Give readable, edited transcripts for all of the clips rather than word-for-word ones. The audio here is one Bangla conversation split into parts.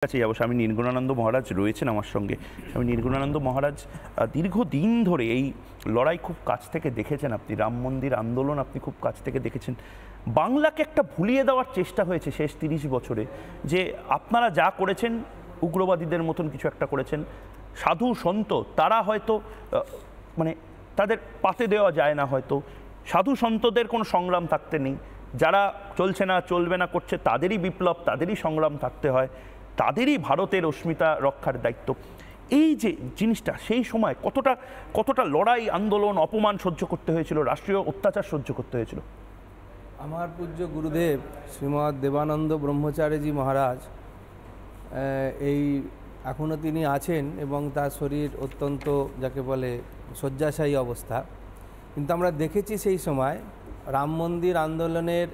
কাছে যাবো। স্বামী নির্গুণানন্দ মহারাজ রয়েছেন আমার সঙ্গে। স্বামী নির্গুণানন্দ মহারাজ, দীর্ঘদিন ধরে এই লড়াই খুব কাছ থেকে দেখেছেন আপনি, রাম মন্দির আন্দোলন আপনি খুব কাছ থেকে দেখেছেন। বাংলাকে একটা ভুলিয়ে দেওয়ার চেষ্টা হয়েছে শেষ 30 বছরে, যে আপনারা যা করেছেন উগ্রবাদীদের মতন কিছু একটা করেছেন। সাধু সন্ত তারা হয়তো মানে তাদের পাতে দেওয়া যায় না, হয়তো সাধু সন্তদের কোনো সংগ্রাম থাকতে নেই, যারা চলছে না চলবে না করছে তাদেরই বিপ্লব, তাদেরই সংগ্রাম থাকতে হয়, তাদেরই ভারতের অস্মিতা রক্ষার দায়িত্ব। এই যে জিনিসটা সেই সময় কতটা লড়াই, আন্দোলন, অপমান সহ্য করতে হয়েছিল, রাষ্ট্রীয় অত্যাচার সহ্য করতে হয়েছিল। আমার পূজ্য গুরুদেব শ্রীমৎ দেবানন্দ ব্রহ্মচারীজি মহারাজ এই এখনও তিনি আছেন এবং তার শরীর অত্যন্ত যাকে বলে শয্যাশায়ী অবস্থা, কিন্তু আমরা দেখেছি সেই সময় রাম মন্দির আন্দোলনের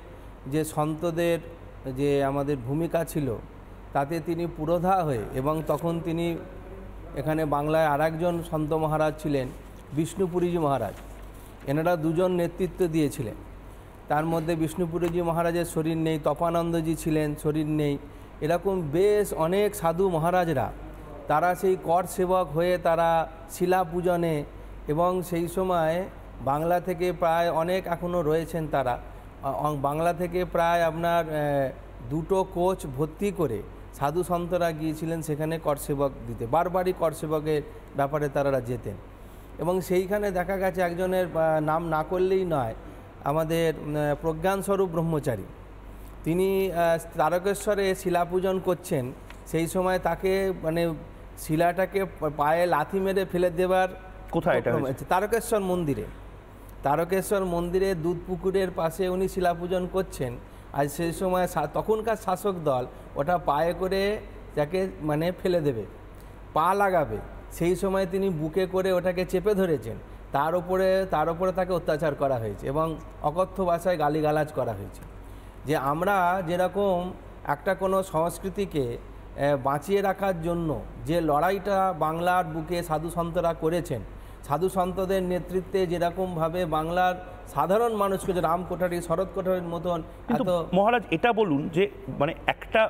যে সন্তদের যে আমাদের ভূমিকা ছিল তাতে তিনি পুরোধা হয়ে, এবং তখন তিনি এখানে বাংলায় আরেকজন সন্ত মহারাজ ছিলেন বিষ্ণুপুরীজি মহারাজ, এনারা দুজন নেতৃত্ব দিয়েছিলেন। তার মধ্যে বিষ্ণুপুরীজি মহারাজের শরীর নেই, তপানন্দজি ছিলেন, শরীর নেই, এরকম বেশ অনেক সাধু মহারাজরা তারা সেই কর সেবক হয়ে তারা শিলা পূজনে, এবং সেই সময় বাংলা থেকে প্রায় অনেক এখনও রয়েছেন তারা, বাংলা থেকে প্রায় আপনার 2টো কোচ ভর্তি করে সাধু সন্তরা গিয়েছিলেন সেখানে কর সেবক দিতে, বারবারই কর সেবকের ব্যাপারে তারা যেতেন। এবং সেইখানে দেখা গেছে একজনের নাম না করলেই নয়, আমাদের প্রজ্ঞানস্বরূপ ব্রহ্মচারী, তিনি তারকেশ্বরে শিলা পূজন করছেন, সেই সময় তাকে মানে শিলাটাকে পায়ে লাথি মেরে ফেলে দেবার, কোথায় এটা? তারকেশ্বর মন্দিরে, তারকেশ্বর মন্দিরে দুধ পুকুরের পাশে উনি শিলা পূজন করছেন। আর সেই সময় তখনকার শাসক দল ওটা পায়ে করে যাকে মানে ফেলে দেবে, পা লাগাবে, সেই সময় তিনি বুকে করে ওটাকে চেপে ধরেছেন, তার উপরে তাকে অত্যাচার করা হয়েছে এবং অকথ্য ভাষায় গালিগালাজ করা হয়েছে। যে আমরা যেরকম একটা কোনো সংস্কৃতিকে বাঁচিয়ে রাখার জন্য যে লড়াইটা বাংলার বুকে সাধু সন্তরা করেছেন, সাধু সন্তদের নেতৃত্বে যেরকমভাবে বাংলার সাধারণ মানুষকে, যে রাম কোঠারি, শরৎ কোঠারির মতন এত। মহারাজ এটা বলুন যে মানে একটা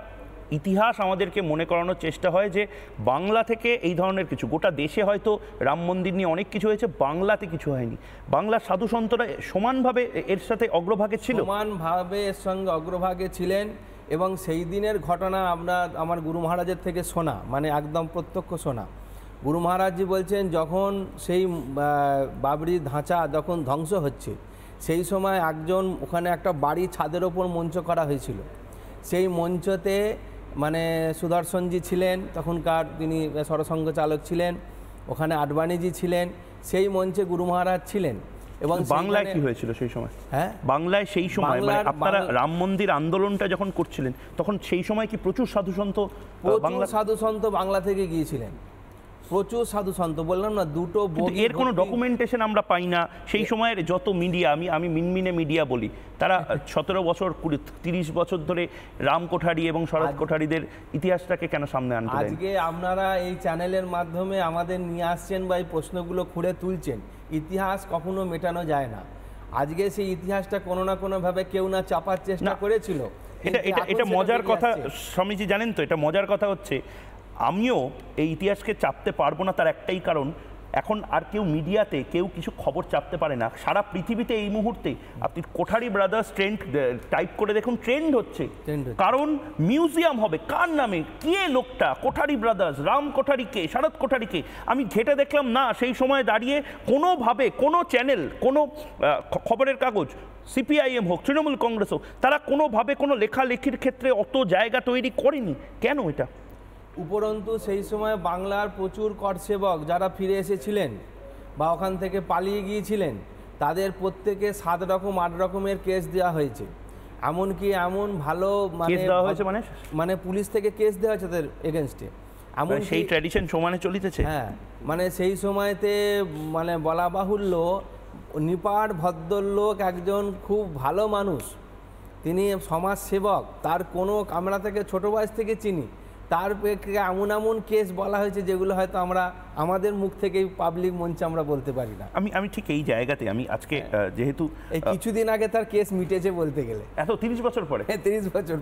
ইতিহাস আমাদেরকে মনে করানোর চেষ্টা হয় যে বাংলা থেকে এই ধরনের কিছু, গোটা দেশে হয়তো রাম মন্দির নিয়ে অনেক কিছু হয়েছে, বাংলাতে কিছু হয়নি। বাংলার সাধু সন্তরা সমানভাবে এর সাথে অগ্রভাগে ছিল, সমানভাবে এর সঙ্গে অগ্রভাগে ছিলেন। এবং সেই দিনের ঘটনা আমার গুরু মহারাজের থেকে শোনা, মানে একদম প্রত্যক্ষ শোনা। গুরু মহারাজজি বলছেন যখন সেই বাবরি ধাঁচা যখন ধ্বংস হচ্ছে, সেই সময় একজন ওখানে একটা বাড়ি ছাদের ওপর মঞ্চ করা হয়েছিল, সেই মঞ্চতে মানে সুদর্শনজি ছিলেন, তখনকার তিনি সরসঙ্ঘ চালক ছিলেন, ওখানে আডবাণীজি ছিলেন, সেই মঞ্চে গুরু মহারাজ ছিলেন। এবং বাংলায় কি হয়েছিল সেই সময়? হ্যাঁ, বাংলায় সেই সময় আপনারা রাম মন্দির আন্দোলনটা যখন করছিলেন তখন সেই সময় কি প্রচুর সাধু সন্ত বাংলা থেকে গিয়েছিলেন? প্রচুর সাধু সন্ত, বললাম না, 2টো বগি। এর কোনো ডকুমেন্টেশন আমরা পাই না। সেই সময়ের যত মিডিয়া, আমি মিনমিনে মিডিয়া বলি, তারা 17 বছর 30 বছর ধরে রাম কোঠারি এবং শরৎ কোঠারিদের ইতিহাসটাকে কেন সামনে আনতে? আজকে আপনারা এই চ্যানেলের মাধ্যমে আমাদের নিয়ে আসছেন বা এই প্রশ্নগুলো খুঁড়ে তুলছেন। ইতিহাস কখনো মেটানো যায় না। আজকে সেই ইতিহাসটা কোনো না কোনোভাবে কেউ না চাপার চেষ্টা করেছিল। এটা মজার কথা স্বামীজি, জানেন তো, এটা মজার কথা হচ্ছে আমিও এই ইতিহাসকে চাপতে পারবো না, তার একটাই কারণ, এখন আর কেউ মিডিয়াতে কেউ কিছু খবর চাপতে পারে না। সারা পৃথিবীতে এই মুহূর্তে আপনি কোঠারি ব্রাদার্স ট্রেন্ড টাইপ করে দেখুন, ট্রেন্ড হচ্ছে। কারণ মিউজিয়াম হবে কার নামে, কে লোকটা, কোঠারি ব্রাদার্স, রাম কোঠারিকে, শরৎ কোঠারিকে। আমি ঘেটে দেখলাম না সেই সময় দাঁড়িয়ে কোনোভাবে কোনো চ্যানেল, কোনো খবরের কাগজ, সিপিআইএম হোক, তৃণমূল কংগ্রেস হোক, তারা কোনোভাবে কোনো লেখালেখির ক্ষেত্রে অত জায়গা তৈরি করেনি। কেন এটা? উপরন্তু সেই সময় বাংলার প্রচুর কর সেবক যারা ফিরে এসেছিলেন বা ওখান থেকে পালিয়ে গিয়েছিলেন, তাদের প্রত্যেকে 7 রকম 8 রকমের কেস দেওয়া হয়েছে। এমনকি এমন ভালো মানে পুলিশ থেকে কেস দেওয়া হয়েছে তাদের এগেনস্টে। এমন সেই ট্র্যাডিশন সমানে চলিতেছে। হ্যাঁ, মানে সেই সময়তে মানে বলা বাহুল্য, নিপাট ভদ্রলোক, একজন খুব ভালো মানুষ, তিনি সমাজ সেবক, তার কোনো, আমরা থেকে ছোটো বয়স থেকে চিনি, তার এমন কেস বলা হয়েছে যেগুলো হয়তো আমরা আমাদের মুখ থেকেই পাবলিক মঞ্চে আমরা বলতে পারি না। আমি ঠিক এই জায়গাতে আমি আজকে যেহেতু এই কিছুদিন আগে তার কেস মিটেছে বলতে গেলে, এত 30 বছর পরে, 30 বছর